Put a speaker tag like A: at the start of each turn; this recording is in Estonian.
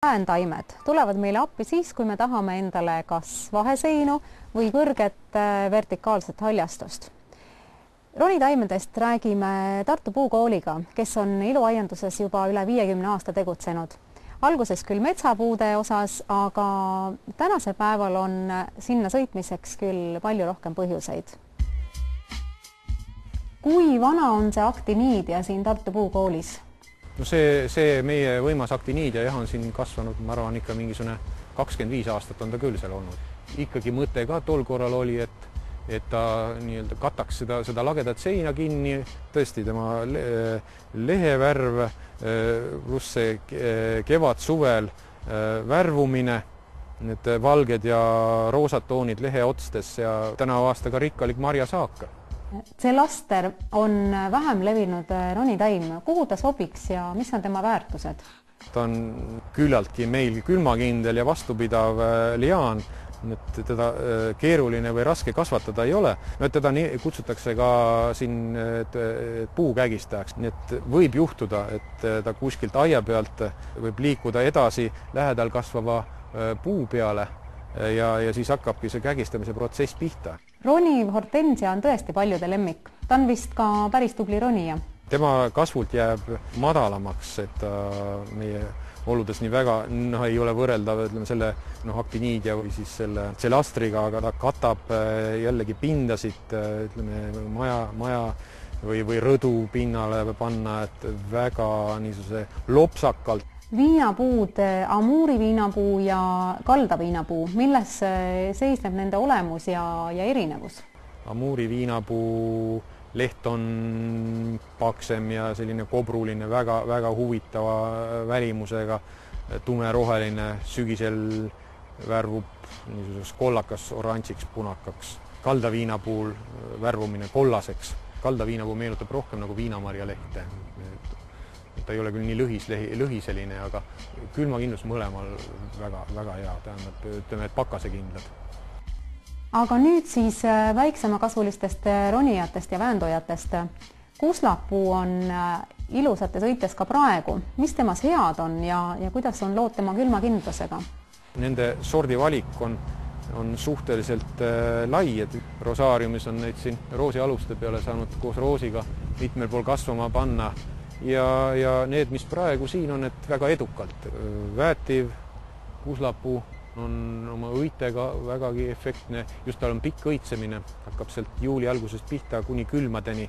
A: Väentaimed tulevad meile appi siis, kui me tahame endale kas vaheseinu või kõrget vertikaalset haljastust. Ronitaimedest räägime Tartu Puukooliga, kes on iluaianduses juba üle 50 aasta tegutsenud. Alguses küll metsapuude osas, aga tänase päeval on sinna sõitmiseks küll palju rohkem põhjuseid. Kui vana on see aktiniidia siin Tartu Puukoolis?
B: No see meie võimas aktiniidia on siin kasvanud, ma arvan, ikka mingisugune 25 aastat on ta küll seal olnud. Ikkagi mõte ka tol korral oli, et ta nii-öelda kataks seda lagedat seina kinni, tõesti tema lehevärv, pluss see kevad-suvel värvumine, need valged ja roosad toonid lehe otstes ja tänavu aasta ka rikkalik marjasaak.
A: See laster on vähem levinud ronitaim. Kuhu ta sobiks ja mis on tema väärtused?
B: Ta on küllaltki meil külmakindel ja vastupidav liaan, et teda keeruline või raske kasvatada ei ole. No, teda kutsutakse ka siin puukägistajaks, nii et võib juhtuda, et ta kuskilt aia pealt võib liikuda edasi lähedal kasvava puu peale ja siis hakkabki see kägistamise protsess pihta.
A: Roniv hortensia on tõesti paljude lemmik. Ta on vist ka päris tubli ronija.
B: Tema kasvult jääb madalamaks, et meie oludes nii väga ei ole võrreldav selle aktiniidia või siis selle astriga, aga ta katab jällegi pindasid, maja või rõdu pinnale panna, et väga niisuguse lopsakalt.
A: Viinapuud, amuuri viinapuu ja kalda viinapuu, milles seisneb nende olemus ja erinevus?
B: Amuuri viinapuu leht on paksem ja selline kobruline, väga huvitava välimusega, tumeroheline, sügisel värvub niisuguseks kollakas, oranžiks, punakaks. Kalda viinapuul värvumine kollaseks. Kalda viinapuu meenutab rohkem nagu viinamarja lehte. Ta ei ole küll nii lõhiseline, aga külmakindlus mõlemal väga hea, tähendab, ütleme, et pakasekindlad.
A: Aga nüüd siis väiksemakasvulistest ronijatest ja vääntojatest. Kuslapuu on ilusate sõites ka praegu. Mis temas head on ja kuidas on lood tema külmakindlusega?
B: Nende sordi valik on suhteliselt lai, et rosaariumis on neid siin roosialuste peale saanud koos roosiga mitmel pool kasvama panna. Ja need, mis praegu siin on, et väga edukalt. Väetiv kuslapuu on oma õitega vägagi efektne, just tal on pikk õitsemine, hakkab sealt juuli algusest pihta kuni külmadeni.